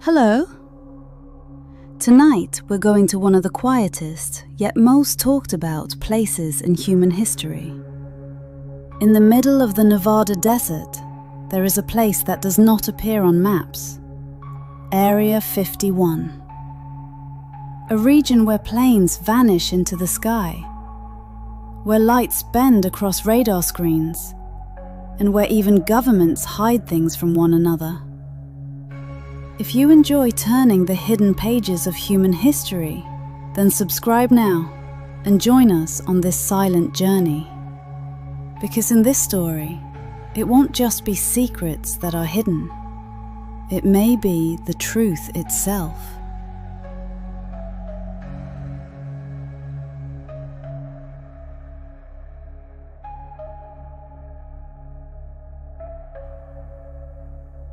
Hello. Tonight we're going to one of the quietest, yet most talked about places in human history. In the middle of the Nevada desert, there is a place that does not appear on maps. Area 51. A region where planes vanish into the sky, where lights bend across radar screens, and where even governments hide things from one another. If you enjoy turning the hidden pages of human history, then subscribe now and join us on this silent journey. Because in this story, it won't just be secrets that are hidden. It may be the truth itself.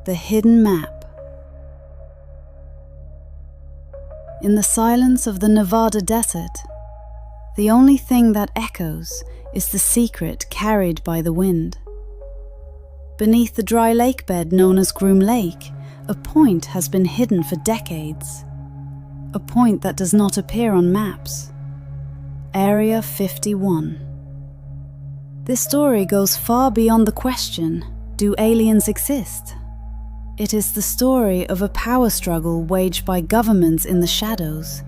The hidden map. In the silence of the Nevada desert, the only thing that echoes is the secret carried by the wind. Beneath the dry lake bed known as Groom Lake, a point has been hidden for decades. A point that does not appear on maps. Area 51. This story goes far beyond the question, do aliens exist? It is the story of a power struggle waged by governments in the shadows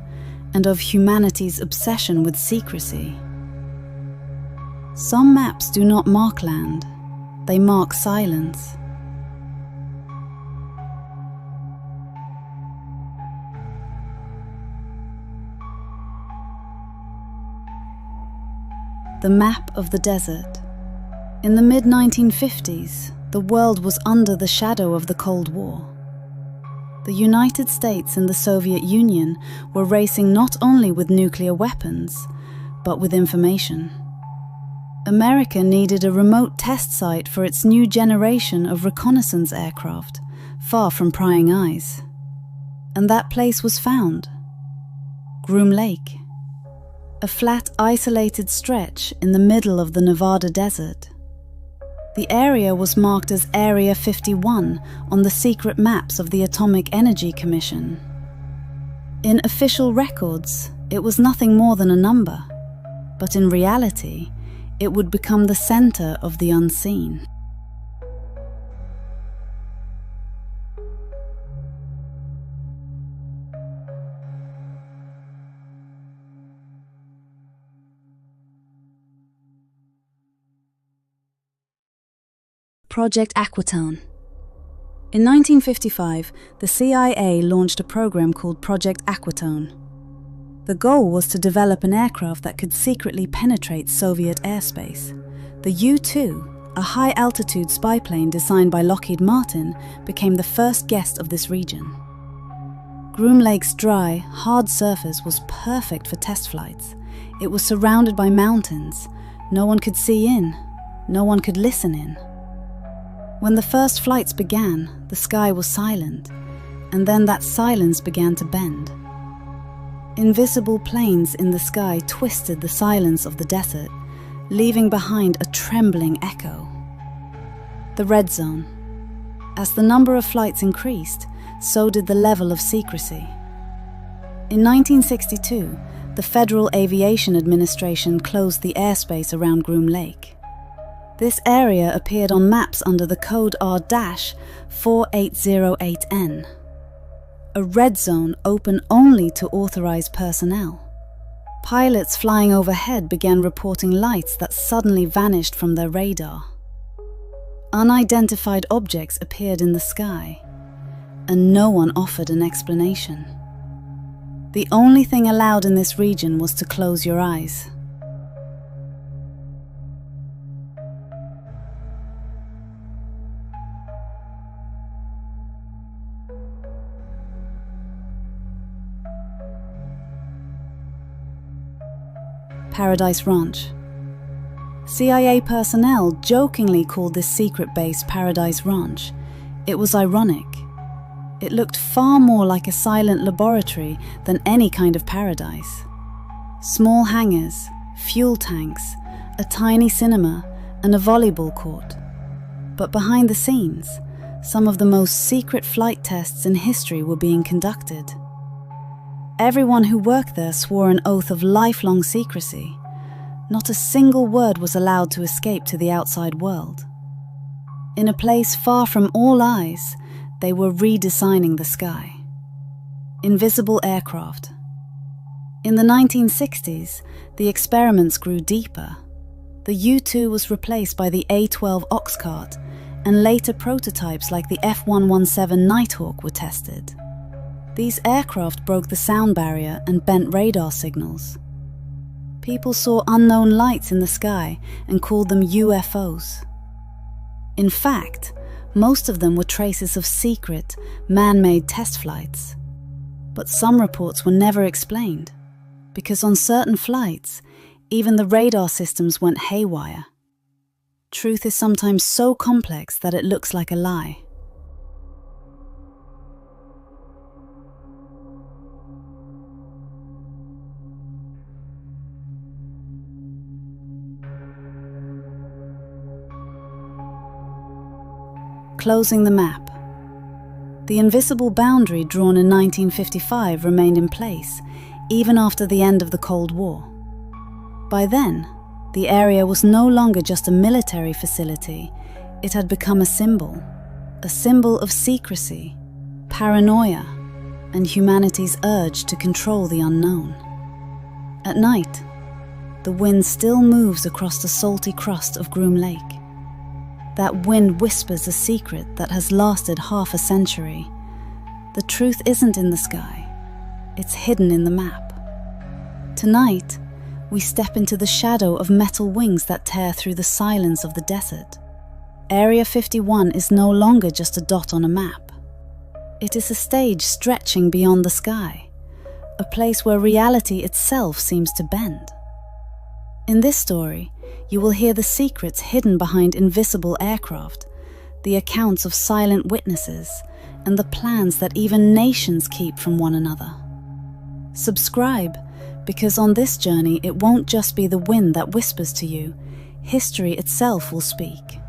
and of humanity's obsession with secrecy. Some maps do not mark land, they mark silence. The map of the desert. In the mid-1950s, the world was under the shadow of the Cold War. The United States and the Soviet Union were racing not only with nuclear weapons, but with information. America needed a remote test site for its new generation of reconnaissance aircraft, far from prying eyes. And that place was found. Groom Lake. A flat, isolated stretch in the middle of the Nevada desert. The area was marked as Area 51 on the secret maps of the Atomic Energy Commission. In official records, it was nothing more than a number, but in reality, it would become the center of the unseen. Project AQUATONE. In 1955, the CIA launched a program called Project AQUATONE. The goal was to develop an aircraft that could secretly penetrate Soviet airspace. The U-2, a high-altitude spy plane designed by Lockheed Martin, became the first guest of this region. Groom Lake's dry, hard surface was perfect for test flights. It was surrounded by mountains. No one could see in. No one could listen in. When the first flights began, the sky was silent, and then that silence began to bend. Invisible planes in the sky twisted the silence of the desert, leaving behind a trembling echo. The red zone. As the number of flights increased, so did the level of secrecy. In 1962, the Federal Aviation Administration closed the airspace around Groom Lake. This area appeared on maps under the code R-4808N. A red zone open only to authorized personnel. Pilots flying overhead began reporting lights that suddenly vanished from their radar. Unidentified objects appeared in the sky, and no one offered an explanation. The only thing allowed in this region was to close your eyes. Paradise Ranch. CIA personnel jokingly called this secret base Paradise Ranch. It was ironic. It looked far more like a silent laboratory than any kind of paradise. Small hangars, fuel tanks, a tiny cinema, and a volleyball court. But behind the scenes, some of the most secret flight tests in history were being conducted. Everyone who worked there swore an oath of lifelong secrecy. Not a single word was allowed to escape to the outside world. In a place far from all eyes, they were redesigning the sky. Invisible aircraft. In the 1960s, the experiments grew deeper. The U-2 was replaced by the A-12 Oxcart, and later prototypes like the F-117 Nighthawk were tested. These aircraft broke the sound barrier and bent radar signals. People saw unknown lights in the sky and called them UFOs. In fact, most of them were traces of secret, man-made test flights. But some reports were never explained, because on certain flights, even the radar systems went haywire. Truth is sometimes so complex that it looks like a lie. Closing the map. The invisible boundary drawn in 1955 remained in place, even after the end of the Cold War. By then, the area was no longer just a military facility, it had become a symbol of secrecy, paranoia, and humanity's urge to control the unknown. At night, the wind still moves across the salty crust of Groom Lake. That wind whispers a secret that has lasted half a century. The truth isn't in the sky, it's hidden in the map. Tonight, we step into the shadow of metal wings that tear through the silence of the desert. Area 51 is no longer just a dot on a map. It is a stage stretching beyond the sky, a place where reality itself seems to bend. In this story, you will hear the secrets hidden behind invisible aircraft, the accounts of silent witnesses, and the plans that even nations keep from one another. Subscribe, because on this journey it won't just be the wind that whispers to you, history itself will speak.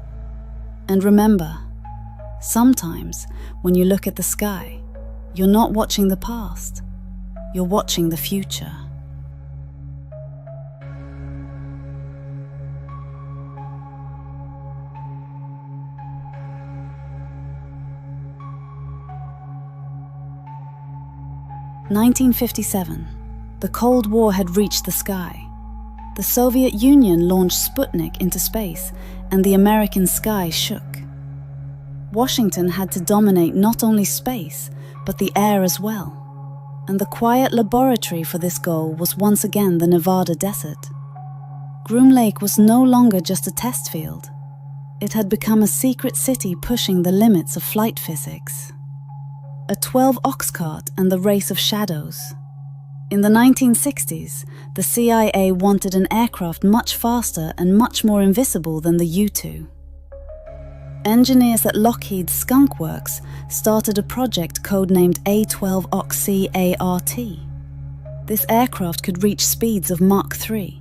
And remember, sometimes when you look at the sky, you're not watching the past, you're watching the future. (1957). The Cold War had reached the sky. The Soviet Union launched Sputnik into space, and the American sky shook. Washington had to dominate not only space, but the air as well. And the quiet laboratory for this goal was once again the Nevada desert. Groom Lake was no longer just a test field. It had become a secret city pushing the limits of flight physics. A 12 Oxcart and the race of shadows. In the 1960s, the CIA wanted an aircraft much faster and much more invisible than the U-2. Engineers at Lockheed's Skunk Works started a project codenamed A-12-OXC-ART. This aircraft could reach speeds of Mach 3,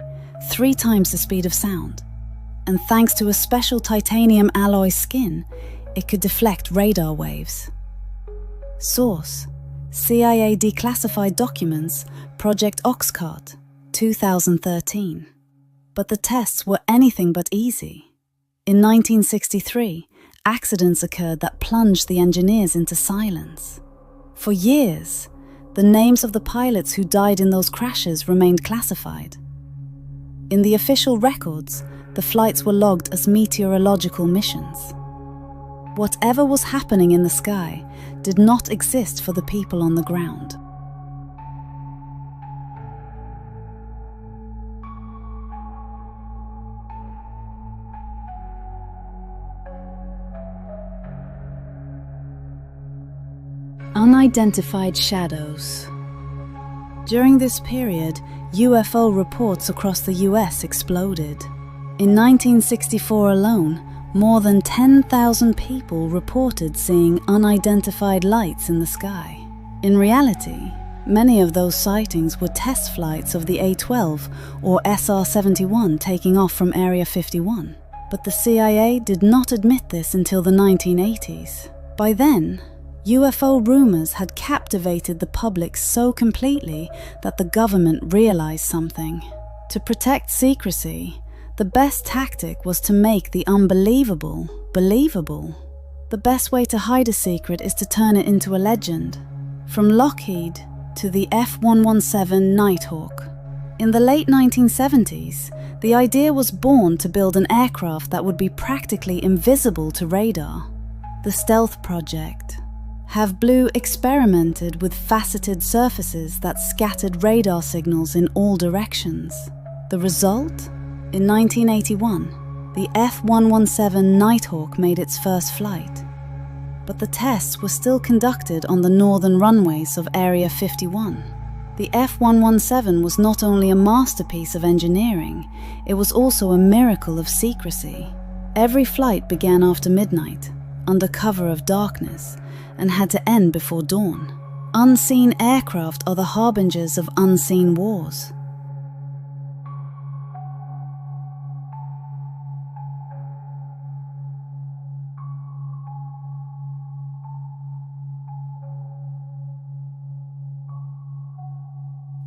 3 times the speed of sound. And thanks to a special titanium alloy skin, it could deflect radar waves. Source: CIA declassified documents, Project Oxcart, 2013. But the tests were anything but easy. In 1963, accidents occurred that plunged the engineers into silence. For years, the names of the pilots who died in those crashes remained classified. In the official records, the flights were logged as meteorological missions. Whatever was happening in the sky did not exist for the people on the ground. Unidentified shadows. During this period, UFO reports across the US exploded. In 1964 alone, more than 10,000 people reported seeing unidentified lights in the sky. In reality, many of those sightings were test flights of the A-12 or SR-71 taking off from Area 51. But the CIA did not admit this until the 1980s. By then, UFO rumors had captivated the public so completely that the government realized something. To protect secrecy, the best tactic was to make the unbelievable believable. The best way to hide a secret is to turn it into a legend. From Lockheed to the F-117 Nighthawk. In the late 1970s, the idea was born to build an aircraft that would be practically invisible to radar. The Stealth Project. Have Blue experimented with faceted surfaces that scattered radar signals in all directions. The result? In 1981, the F-117 Nighthawk made its first flight. But the tests were still conducted on the northern runways of Area 51. The F-117 was not only a masterpiece of engineering, it was also a miracle of secrecy. Every flight began after midnight, under cover of darkness, and had to end before dawn. Unseen aircraft are the harbingers of unseen wars.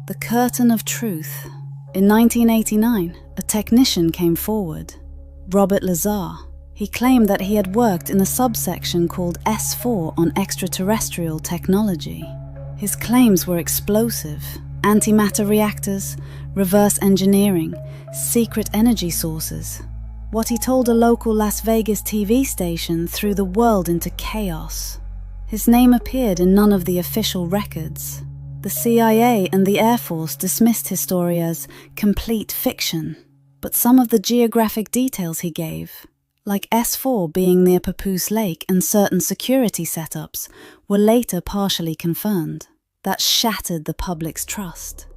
The curtain of truth. In 1989, a technician came forward, Robert Lazar. He claimed that he had worked in a subsection called S4 on extraterrestrial technology. His claims were explosive: antimatter reactors, reverse engineering, secret energy sources. What he told a local Las Vegas TV station threw the world into chaos. His name appeared in none of the official records. The CIA and the Air Force dismissed his story as complete fiction, but some of the geographic details he gave, like S4 being near Papoose Lake and certain security setups, were later partially confirmed. That shattered the public's trust.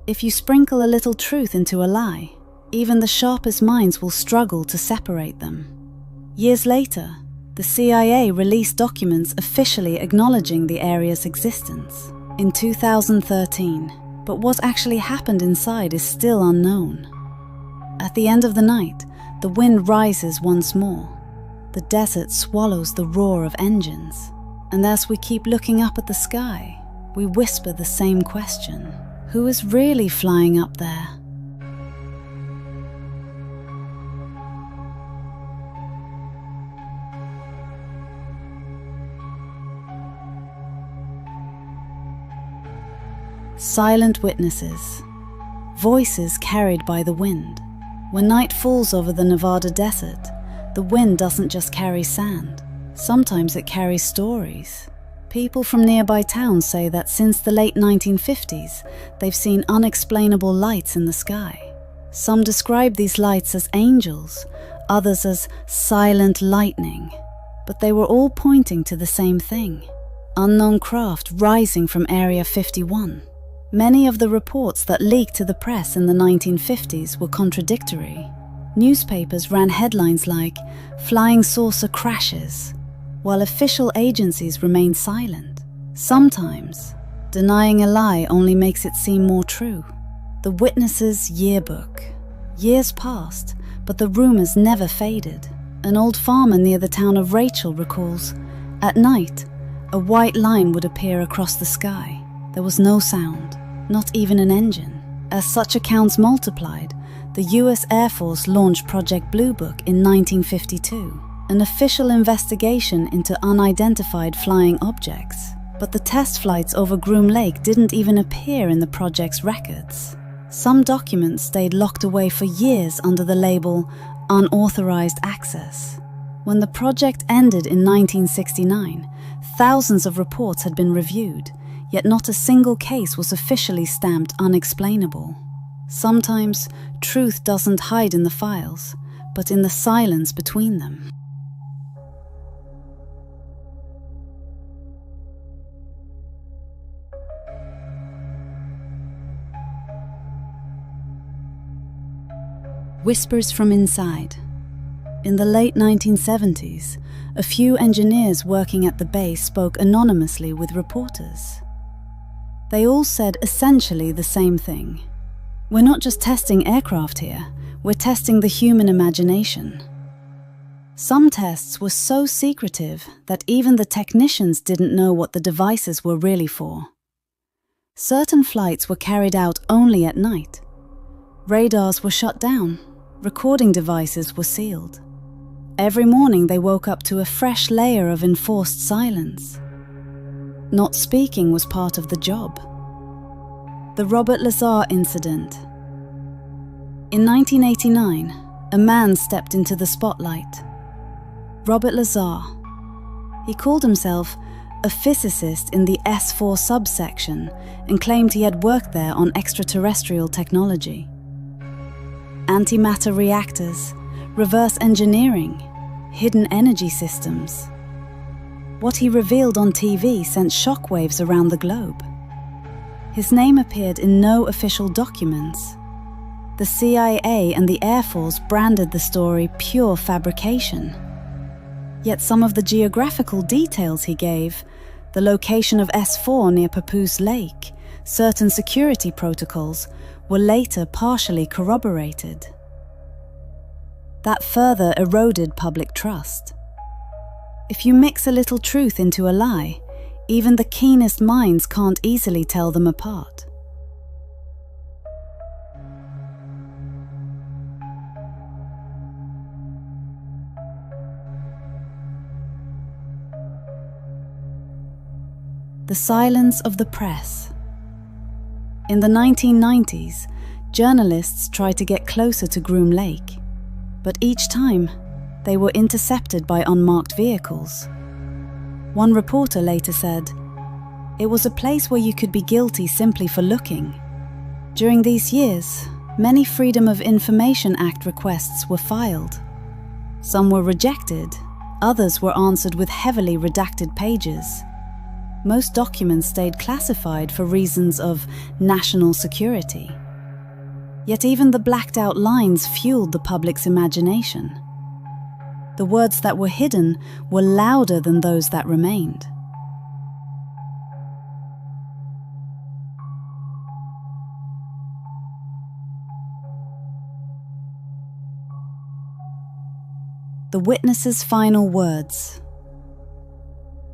If you sprinkle a little truth into a lie, even the sharpest minds will struggle to separate them. Years later, the CIA released documents officially acknowledging the area's existence. In 2013, but what actually happened inside is still unknown. At the end of the night, the wind rises once more. The desert swallows the roar of engines, and as we keep looking up at the sky, we whisper the same question: who is really flying up there? Silent witnesses. Voices carried by the wind. When night falls over the Nevada desert, the wind doesn't just carry sand. Sometimes it carries stories. People from nearby towns say that since the late 1950s, they've seen unexplainable lights in the sky. Some describe these lights as angels, others as silent lightning. But they were all pointing to the same thing: unknown craft rising from Area 51. Many of the reports that leaked to the press in the 1950s were contradictory. Newspapers ran headlines like "Flying Saucer Crashes," while official agencies remained silent. Sometimes, denying a lie only makes it seem more true. The Witness's Yearbook. Years passed, but the rumors never faded. An old farmer near the town of Rachel recalls, "At night, a white line would appear across the sky. There was no sound, not even an engine." As such accounts multiplied, the US Air Force launched Project Blue Book in 1952, an official investigation into unidentified flying objects. But the test flights over Groom Lake didn't even appear in the project's records. Some documents stayed locked away for years under the label "unauthorized access." When the project ended in 1969, thousands of reports had been reviewed, yet not a single case was officially stamped unexplainable. Sometimes, truth doesn't hide in the files, but in the silence between them. Whispers from inside. In the late 1970s, a few engineers working at the base spoke anonymously with reporters. They all said essentially the same thing. "We're not just testing aircraft here, we're testing the human imagination." Some tests were so secretive that even the technicians didn't know what the devices were really for. Certain flights were carried out only at night. Radars were shut down. Recording devices were sealed. Every morning they woke up to a fresh layer of enforced silence. Not speaking was part of the job. The Robert Lazar incident. In 1989, a man stepped into the spotlight. Robert Lazar. He called himself a physicist in the S4 subsection and claimed he had worked there on extraterrestrial technology. Antimatter reactors, reverse engineering, hidden energy systems. What he revealed on TV sent shockwaves around the globe. His name appeared in no official documents. The CIA and the Air Force branded the story pure fabrication. Yet some of the geographical details he gave, the location of S4 near Pozitif Lake, certain security protocols, were later partially corroborated. That further eroded public trust. If you mix a little truth into a lie, even the keenest minds can't easily tell them apart. The silence of the press. In the 1990s, journalists tried to get closer to Groom Lake, but each time they were intercepted by unmarked vehicles. One reporter later said, "It was a place where you could be guilty simply for looking." During these years, many Freedom of Information Act requests were filed. Some were rejected, others were answered with heavily redacted pages. Most documents stayed classified for reasons of national security. Yet even the blacked-out lines fueled the public's imagination. The words that were hidden were louder than those that remained. The witnesses' final words.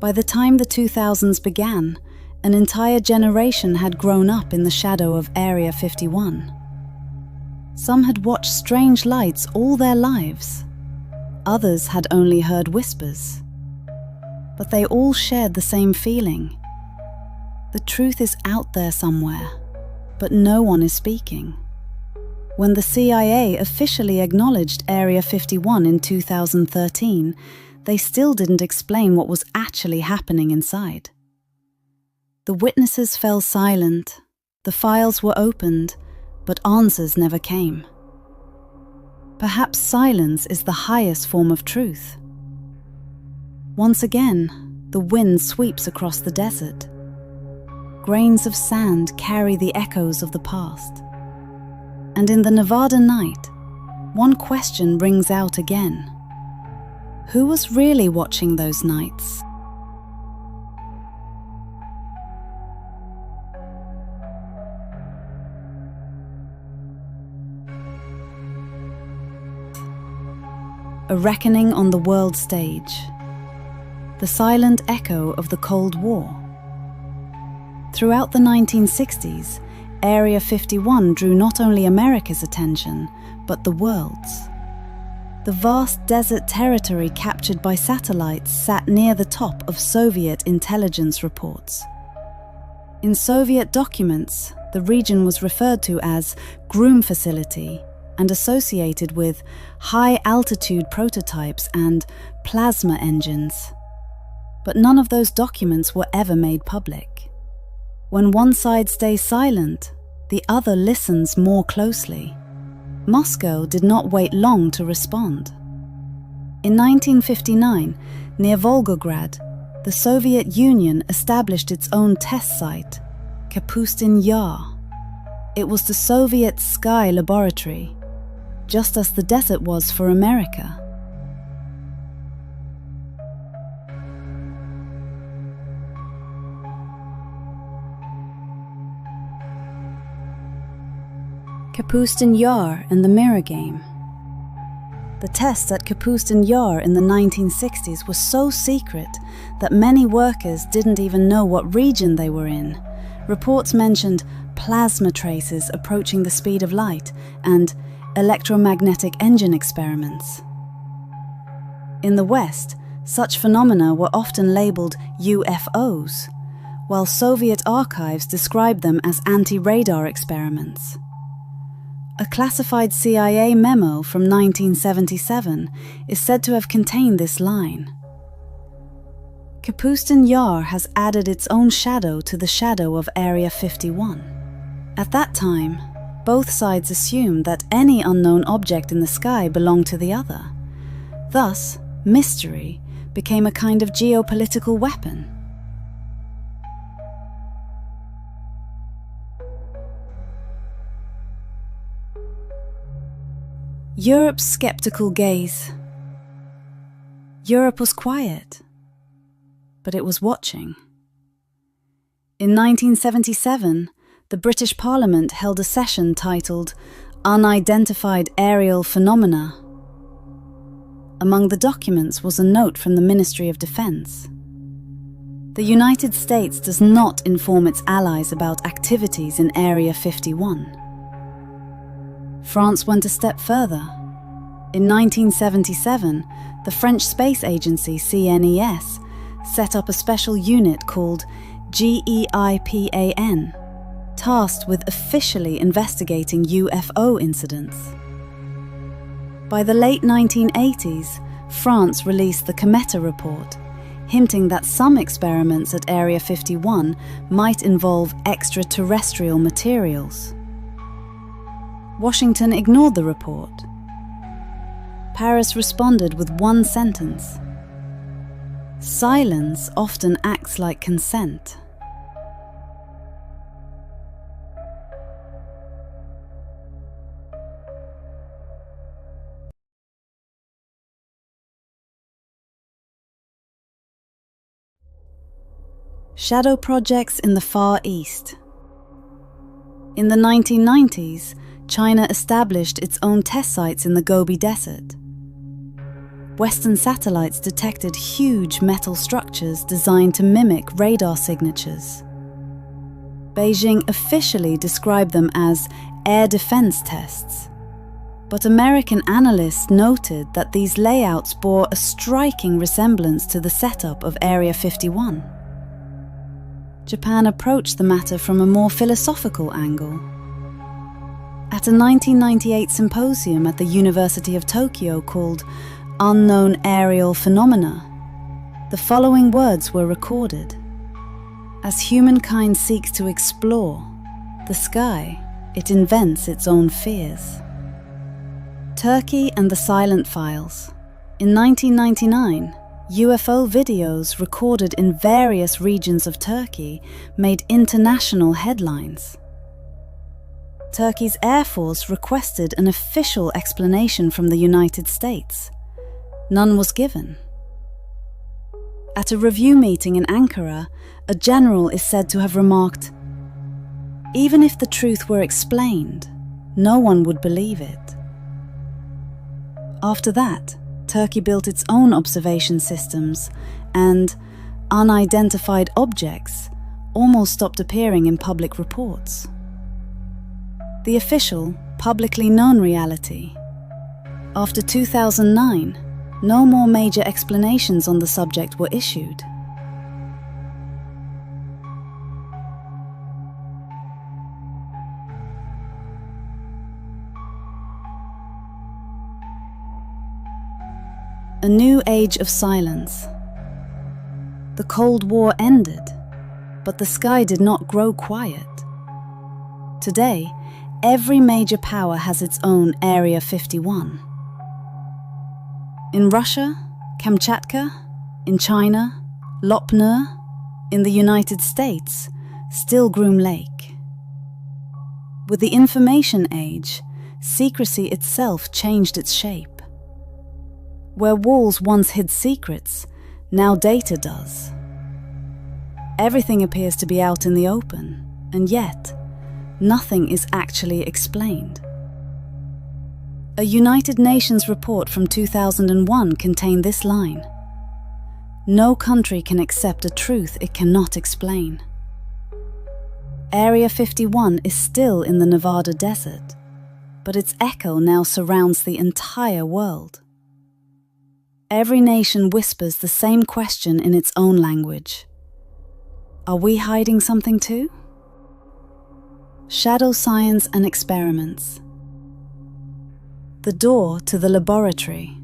By the time the 2000s began, an entire generation had grown up in the shadow of Area 51. Some had watched strange lights all their lives. Others had only heard whispers. But they all shared the same feeling. The truth is out there somewhere, but no one is speaking. When the CIA officially acknowledged Area 51 in 2013, they still didn't explain what was actually happening inside. The witnesses fell silent, the files were opened, but answers never came. Perhaps silence is the highest form of truth. Once again, the wind sweeps across the desert. Grains of sand carry the echoes of the past. And in the Nevada night, one question rings out again. Who was really watching those nights? A reckoning on the world stage. The silent echo of the Cold War. Throughout the 1960s, Area 51 drew not only America's attention, but the world's. The vast desert territory captured by satellites sat near the top of Soviet intelligence reports. In Soviet documents, the region was referred to as Groom Facility and associated with high-altitude prototypes and plasma engines. But none of those documents were ever made public. When one side stays silent, the other listens more closely. Moscow did not wait long to respond. In 1959, near Volgograd, the Soviet Union established its own test site, Kapustin Yar. It was the Soviet Sky Laboratory, just as the desert was for America. Kapustin Yar and the Mirror Game. The tests at Kapustin Yar in the 1960s were so secret that many workers didn't even know what region they were in. Reports mentioned plasma traces approaching the speed of light and electromagnetic engine experiments. In the West, such phenomena were often labeled UFOs, while Soviet archives described them as anti-radar experiments. A classified CIA memo from 1977 is said to have contained this line. Kapustin Yar has added its own shadow to the shadow of Area 51. At that time, both sides assumed that any unknown object in the sky belonged to the other. Thus, mystery became a kind of geopolitical weapon. Europe's skeptical gaze. Europe was quiet, but it was watching. In 1977, the British Parliament held a session titled Unidentified Aerial Phenomena. Among the documents was a note from the Ministry of Defense. The United States does not inform its allies about activities in Area 51. France went a step further. In 1977, the French space agency CNES set up a special unit called GEIPAN, tasked with officially investigating UFO incidents. By the late 1980s, France released the Cometa report, hinting that some experiments at Area 51 might involve extraterrestrial materials. Washington ignored the report. Paris responded with one sentence: "Silence often acts like consent." Shadow projects in the Far East. In the 1990s, China established its own test sites in the Gobi Desert. Western satellites detected huge metal structures designed to mimic radar signatures. Beijing officially described them as air defense tests, but American analysts noted that these layouts bore a striking resemblance to the setup of Area 51. Japan approached the matter from a more philosophical angle. At a 1998 symposium at the University of Tokyo called Unknown Aerial Phenomena, the following words were recorded. As humankind seeks to explore the sky, it invents its own fears. Turkey and the Silent Files. In 1999, UFO videos recorded in various regions of Turkey made international headlines. Turkey's Air Force requested an official explanation from the United States. None was given. At a review meeting in Ankara, a general is said to have remarked, "Even if the truth were explained, no one would believe it." After that, Turkey built its own observation systems, and unidentified objects almost stopped appearing in public reports. The official, publicly known reality. After 2009, no more major explanations on the subject were issued. A new age of silence. The Cold War ended, but the sky did not grow quiet. Today, every major power has its own Area 51. In Russia, Kamchatka, in China, Lopner, in the United States, still Groom Lake. With the information age, secrecy itself changed its shape. Where walls once hid secrets, now data does. Everything appears to be out in the open, and yet, nothing is actually explained. A United Nations report from 2001 contained this line: "No country can accept a truth it cannot explain." Area 51 is still in the Nevada desert, but its echo now surrounds the entire world. Every nation whispers the same question in its own language. Are we hiding something too? Shadow science and experiments. The door to the laboratory.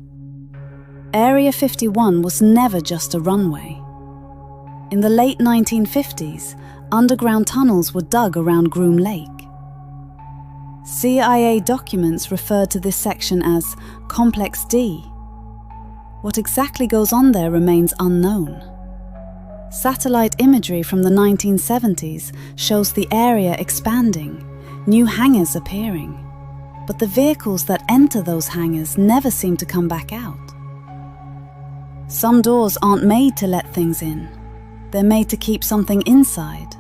Area 51 was never just a runway. In the late 1950s, underground tunnels were dug around Groom Lake. CIA documents referred to this section as Complex D. What exactly goes on there remains unknown. Satellite imagery from the 1970s shows the area expanding, new hangars appearing. But the vehicles that enter those hangars never seem to come back out. Some doors aren't made to let things in. They're made to keep something inside.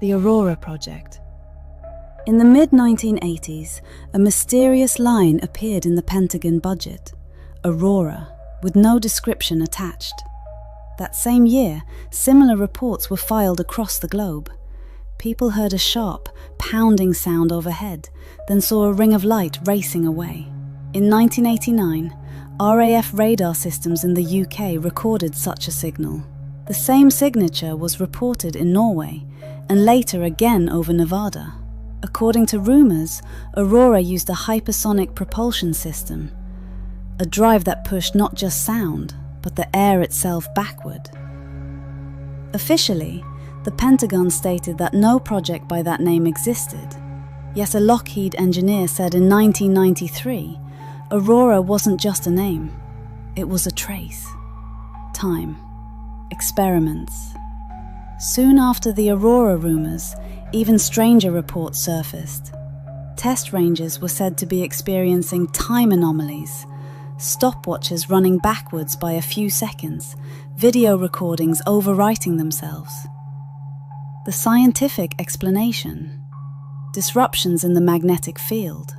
The Aurora Project. In the mid-1980s, a mysterious line appeared in the Pentagon budget, Aurora, with no description attached. That same year, similar reports were filed across the globe. People heard a sharp, pounding sound overhead, then saw a ring of light racing away. In 1989, RAF radar systems in the UK recorded such a signal. The same signature was reported in Norway, and later again over Nevada. According to rumours, Aurora used a hypersonic propulsion system, a drive that pushed not just sound, but the air itself backward. Officially, the Pentagon stated that no project by that name existed, yet a Lockheed engineer said in 1993, Aurora wasn't just a name, it was a trace. Time. Experiments. Soon after the Aurora rumours, even stranger reports surfaced. Test ranges were said to be experiencing time anomalies, stopwatches running backwards by a few seconds, video recordings overwriting themselves. The scientific explanation: disruptions in the magnetic field.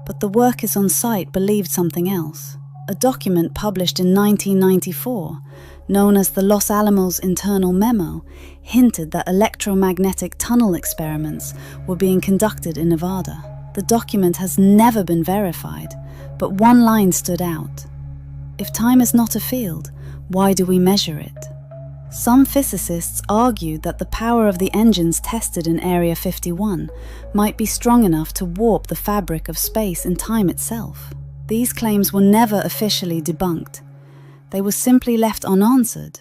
But the workers on site believed something else. A document published in 1994, known as the Los Alamos Internal Memo, hinted that electromagnetic tunnel experiments were being conducted in Nevada. The document has never been verified, but one line stood out. If time is not a field, why do we measure it? Some physicists argued that the power of the engines tested in Area 51 might be strong enough to warp the fabric of space and time itself. These claims were never officially debunked. They were simply left unanswered.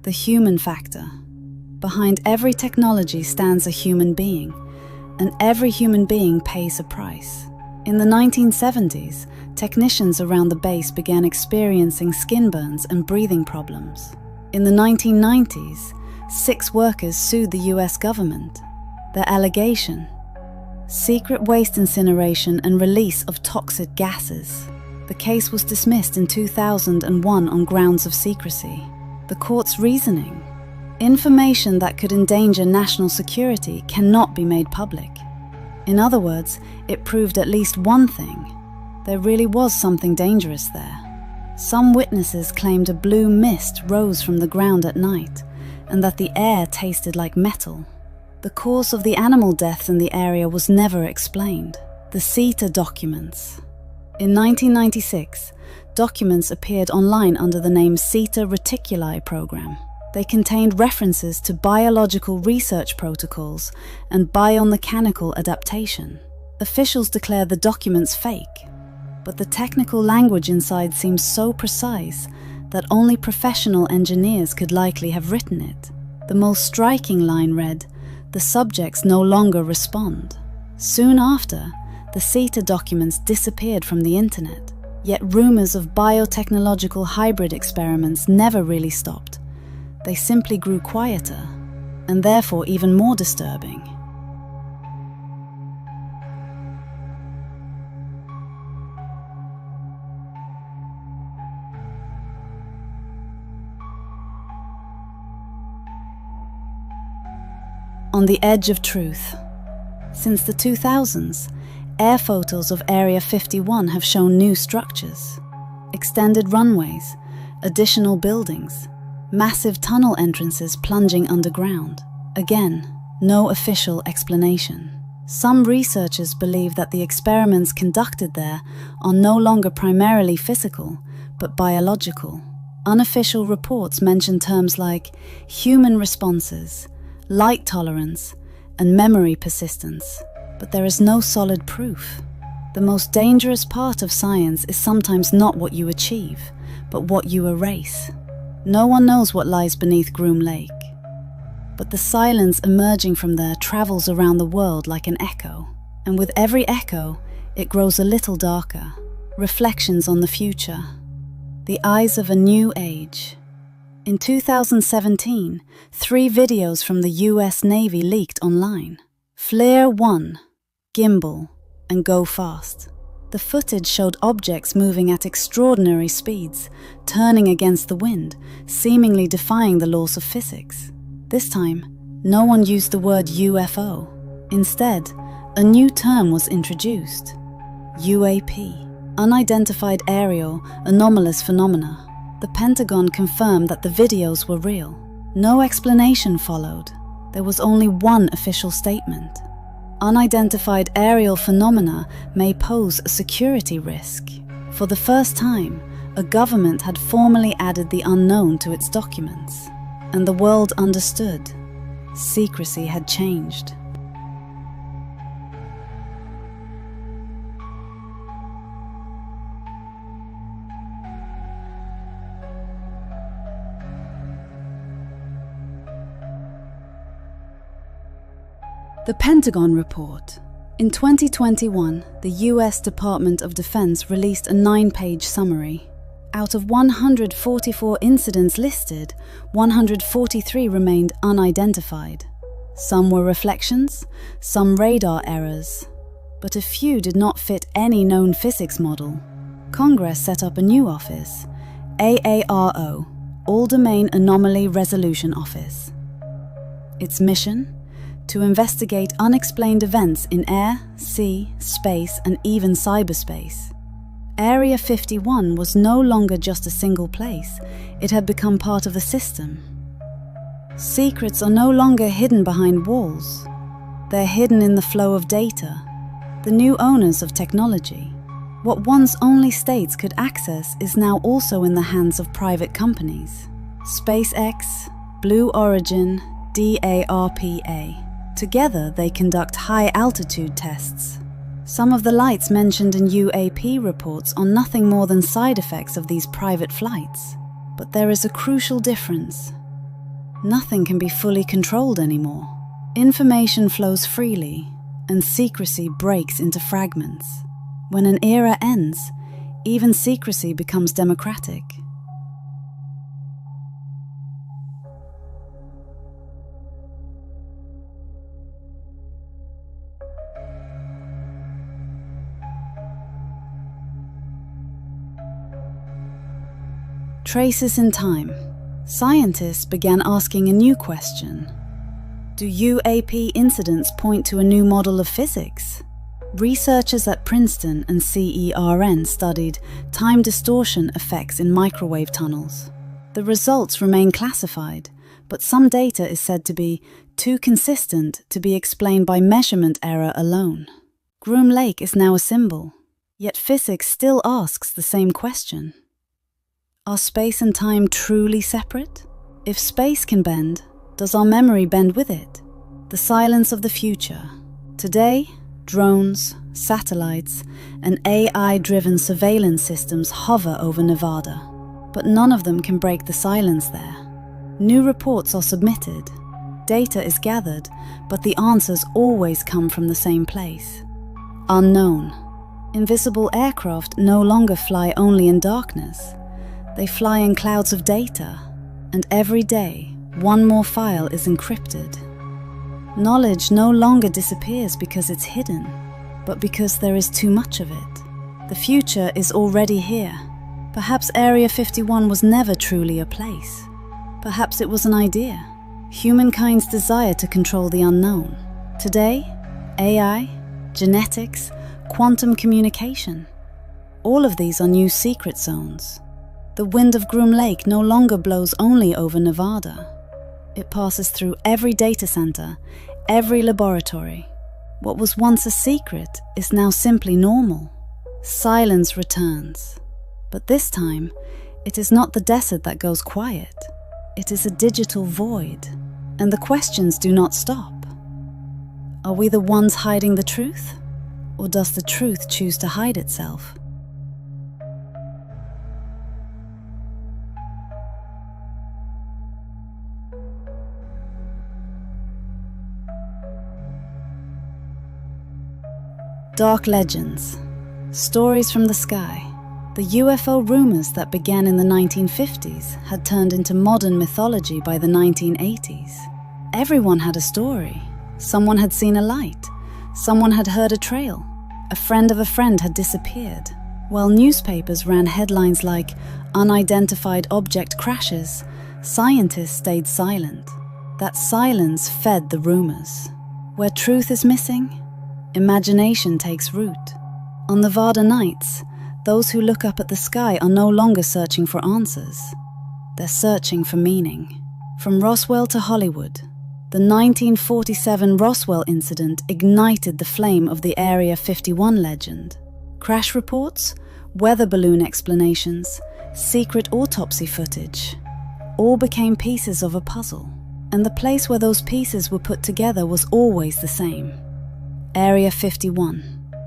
The human factor. Behind every technology stands a human being, and every human being pays a price. In the 1970s, technicians around the base began experiencing skin burns and breathing problems. In the 1990s, 6 workers sued the US government. Their allegation: secret waste incineration and release of toxic gases. The case was dismissed in 2001 on grounds of secrecy. The court's reasoning: information that could endanger national security cannot be made public. In other words, it proved at least one thing: there really was something dangerous there. Some witnesses claimed a blue mist rose from the ground at night, and that the air tasted like metal. The cause of the animal deaths in the area was never explained. The CETA documents. In 1996, documents appeared online under the name CETA Reticuli Program. They contained references to biological research protocols and biomechanical adaptation. Officials declared the documents fake, but the technical language inside seems so precise that only professional engineers could likely have written it. The most striking line read, "The subjects no longer respond." Soon after, the CETA documents disappeared from the internet, yet rumors of biotechnological hybrid experiments never really stopped. They simply grew quieter, and therefore even more disturbing. On the edge of truth. Since the 2000s, air photos of Area 51 have shown new structures, extended runways, additional buildings, massive tunnel entrances plunging underground. Again, no official explanation. Some researchers believe that the experiments conducted there are no longer primarily physical, but biological. Unofficial reports mention terms like human responses, light tolerance, and memory persistence, but there is no solid proof. The most dangerous part of science is sometimes not what you achieve, but what you erase. No one knows what lies beneath Groom Lake, but the silence emerging from there travels around the world like an echo, and with every echo, it grows a little darker. Reflections on the future. The eyes of a new age. In 2017, 3 videos from the US Navy leaked online. Flare 1, Gimbal, and Go Fast. The footage showed objects moving at extraordinary speeds, turning against the wind, seemingly defying the laws of physics. This time, no one used the word UFO. Instead, a new term was introduced: UAP, Unidentified Aerial Anomalous Phenomena. The Pentagon confirmed that the videos were real. No explanation followed. There was only one official statement. Unidentified aerial phenomena may pose a security risk. For the first time, a government had formally added the unknown to its documents, and the world understood. Secrecy had changed. The Pentagon Report. In 2021, the US Department of Defense released a 9-page summary. Out of 144 incidents listed, 143 remained unidentified. Some were reflections, some radar errors, but a few did not fit any known physics model. Congress set up a new office, AARO, All-Domain Anomaly Resolution Office. Its mission? To investigate unexplained events in air, sea, space, and even cyberspace. Area 51 was no longer just a single place, it had become part of the system. Secrets are no longer hidden behind walls. They're hidden in the flow of data, the new owners of technology. What once only states could access is now also in the hands of private companies. SpaceX, Blue Origin, DARPA. Together, they conduct high-altitude tests. Some of the lights mentioned in UAP reports are nothing more than side effects of these private flights. But there is a crucial difference. Nothing can be fully controlled anymore. Information flows freely, and secrecy breaks into fragments. When an era ends, even secrecy becomes democratic. Traces in time. Scientists began asking a new question. Do UAP incidents point to a new model of physics? Researchers at Princeton and CERN studied time distortion effects in microwave tunnels. The results remain classified, but some data is said to be too consistent to be explained by measurement error alone. Groom Lake is now a symbol, yet physics still asks the same question. Are space and time truly separate? If space can bend, does our memory bend with it? The silence of the future. Today, drones, satellites, and AI-driven surveillance systems hover over Nevada, but none of them can break the silence there. New reports are submitted. Data is gathered, but the answers always come from the same place. Unknown. Invisible aircraft no longer fly only in darkness. They fly in clouds of data, and every day, one more file is encrypted. Knowledge no longer disappears because it's hidden, but because there is too much of it. The future is already here. Perhaps Area 51 was never truly a place. Perhaps it was an idea. Humankind's desire to control the unknown. Today, AI, genetics, quantum communication. All of these are new secret zones. The wind of Groom Lake no longer blows only over Nevada. It passes through every data center, every laboratory. What was once a secret is now simply normal. Silence returns. But this time, it is not the desert that goes quiet. It is a digital void. And the questions do not stop. Are we the ones hiding the truth? Or does the truth choose to hide itself? Dark legends, stories from the sky. The UFO rumors that began in the 1950s had turned into modern mythology by the 1980s. Everyone had a story. Someone had seen a light. Someone had heard a trail. A friend of a friend had disappeared. While newspapers ran headlines like "Unidentified object crashes," scientists stayed silent. That silence fed the rumors. Where truth is missing, imagination takes root. On Nevada nights, those who look up at the sky are no longer searching for answers. They're searching for meaning. From Roswell to Hollywood, the 1947 Roswell incident ignited the flame of the Area 51 legend. Crash reports, weather balloon explanations, secret autopsy footage, all became pieces of a puzzle. And the place where those pieces were put together was always the same. Area 51.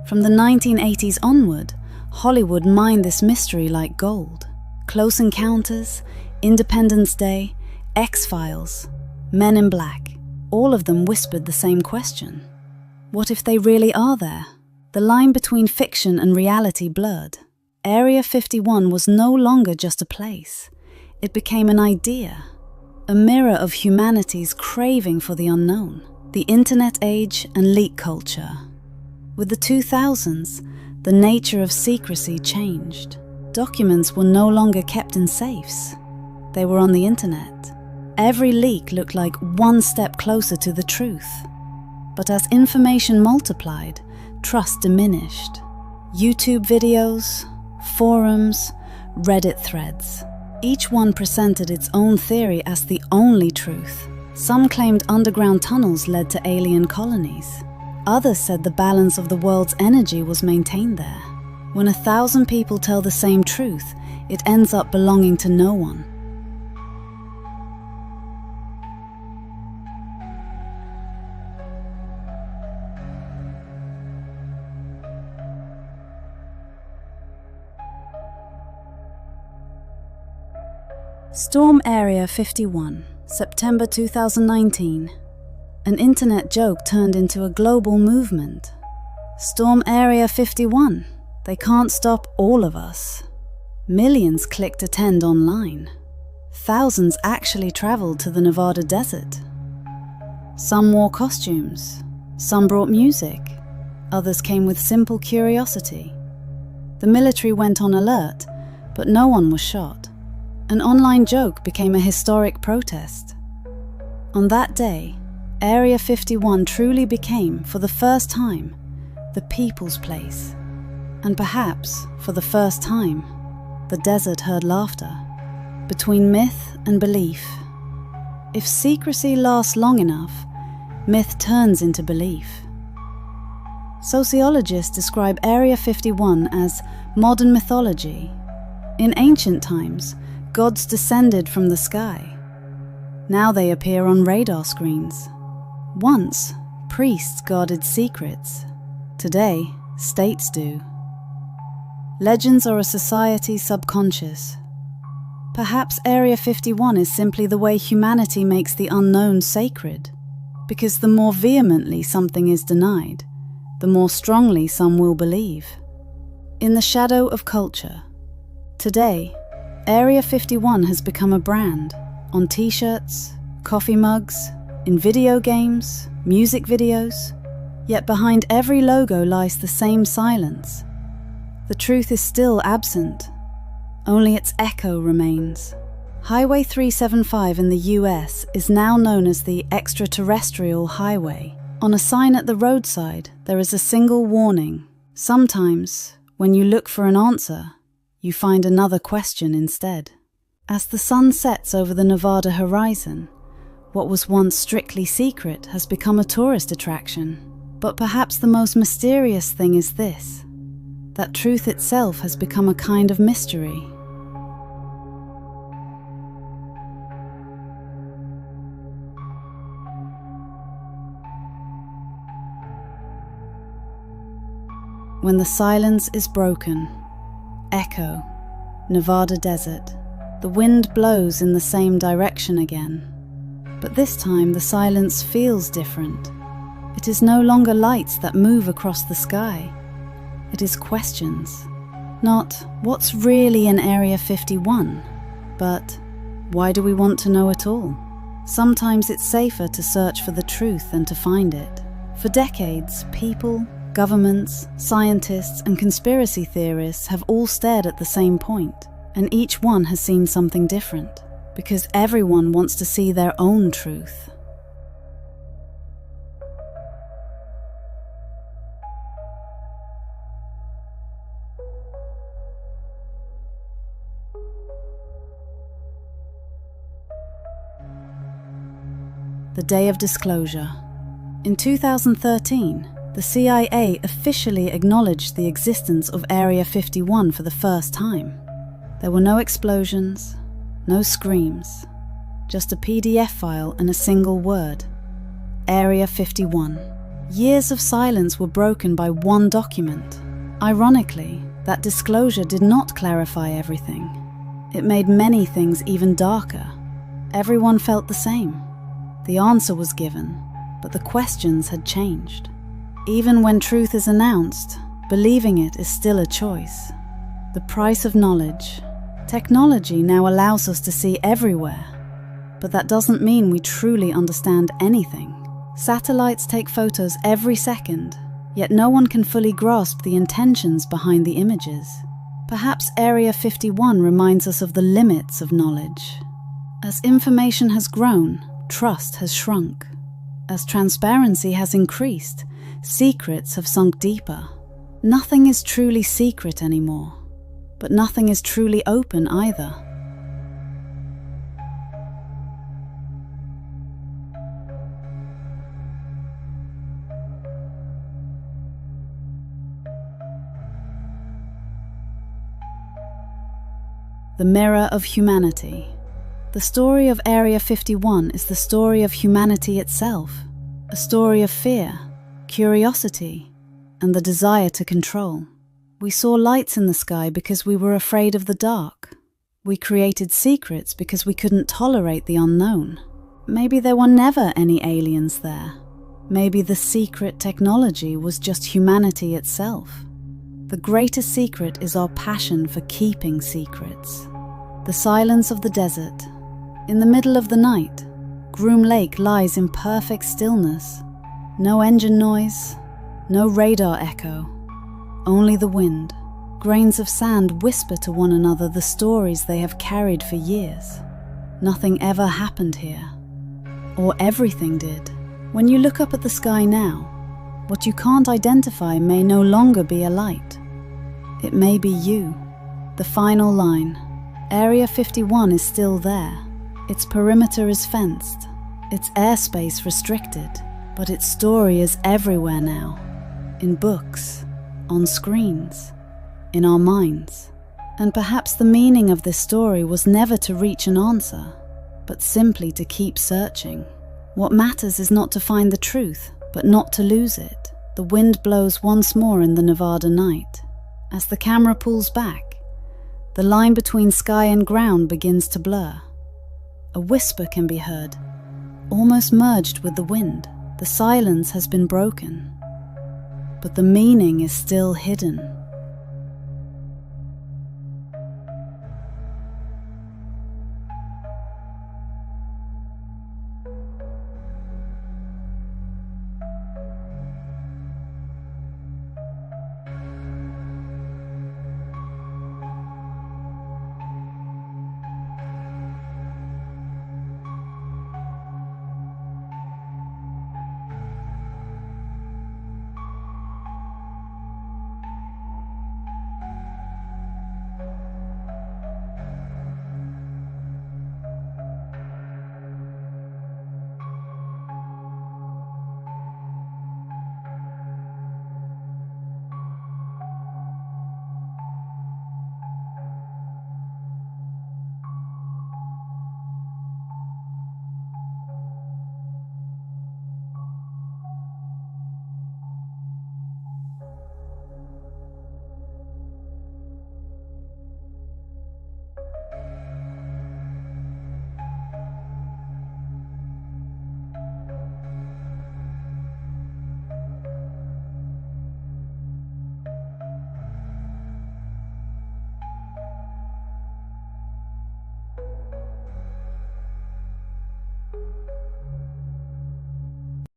From the 1980s onward, Hollywood mined this mystery like gold. Close Encounters, Independence Day, X-Files, Men in Black, all of them whispered the same question. What if they really are there? The line between fiction and reality blurred. Area 51 was no longer just a place. It became an idea, a mirror of humanity's craving for the unknown, the internet age and leak culture. With the 2000s, the nature of secrecy changed. Documents were no longer kept in safes. They were on the internet. Every leak looked like one step closer to the truth. But as information multiplied, trust diminished. YouTube videos, forums, Reddit threads. Each one presented its own theory as the only truth. Some claimed underground tunnels led to alien colonies. Others said the balance of the world's energy was maintained there. When 1,000 people tell the same truth, it ends up belonging to no one. Storm Area 51, September 2019. An internet joke turned into a global movement. Storm Area 51. They can't stop all of us. Millions clicked attend online. Thousands actually traveled to the Nevada desert. Some wore costumes. Some brought music. Others came with simple curiosity. The military went on alert, but no one was shot. An online joke became a historic protest. On that day, Area 51 truly became, for the first time, the people's place. And perhaps, for the first time, the desert heard laughter. Between myth and belief. If secrecy lasts long enough, myth turns into belief. Sociologists describe Area 51 as modern mythology. In ancient times, gods descended from the sky. Now they appear on radar screens. Once, priests guarded secrets. Today, states do. Legends are a society's subconscious. Perhaps Area 51 is simply the way humanity makes the unknown sacred. Because the more vehemently something is denied, the more strongly some will believe. In the shadow of culture. Today, Area 51 has become a brand, on t-shirts, coffee mugs, in video games, music videos. Yet behind every logo lies the same silence. The truth is still absent. Only its echo remains. Highway 375 in the US is now known as the extraterrestrial highway. On a sign at the roadside, there is a single warning. Sometimes, when you look for an answer, you find another question instead. As the sun sets over the Nevada horizon, what was once strictly secret has become a tourist attraction. But perhaps the most mysterious thing is this, that truth itself has become a kind of mystery. When the silence is broken, echo, Nevada desert, the wind blows in the same direction again. But this time the silence feels different. It is no longer lights that move across the sky. It is questions. Not what's really in Area 51, but why do we want to know it all? Sometimes it's safer to search for the truth than to find it. For decades, people, governments, scientists, and conspiracy theorists have all stared at the same point, and each one has seen something different, because everyone wants to see their own truth. The day of disclosure. In 2013, the CIA officially acknowledged the existence of Area 51 for the first time. There were no explosions, no screams, just a PDF file and a single word: Area 51. Years of silence were broken by one document. Ironically, that disclosure did not clarify everything. It made many things even darker. Everyone felt the same. The answer was given, but the questions had changed. Even when truth is announced, believing it is still a choice. The price of knowledge. Technology now allows us to see everywhere, but that doesn't mean we truly understand anything. Satellites take photos every second, yet no one can fully grasp the intentions behind the images. Perhaps Area 51 reminds us of the limits of knowledge. As information has grown, trust has shrunk. As transparency has increased, secrets have sunk deeper. Nothing is truly secret anymore, but nothing is truly open either. The mirror of humanity. The story of Area 51 is the story of humanity itself, a story of fear, curiosity, and the desire to control. We saw lights in the sky because we were afraid of the dark. We created secrets because we couldn't tolerate the unknown. Maybe there were never any aliens there. Maybe the secret technology was just humanity itself. The greatest secret is our passion for keeping secrets. The silence of the desert. In the middle of the night, Groom Lake lies in perfect stillness. No engine noise, no radar echo, only the wind. Grains of sand whisper to one another the stories they have carried for years. Nothing ever happened here, or everything did. When you look up at the sky now, what you can't identify may no longer be a light. It may be you. The final line. Area 51 is still there. Its perimeter is fenced, its airspace restricted, but its story is everywhere now. In books, on screens, in our minds. And perhaps the meaning of this story was never to reach an answer, but simply to keep searching. What matters is not to find the truth, but not to lose it. The wind blows once more in the Nevada night. As the camera pulls back, the line between sky and ground begins to blur. A whisper can be heard, almost merged with the wind. The silence has been broken, but the meaning is still hidden.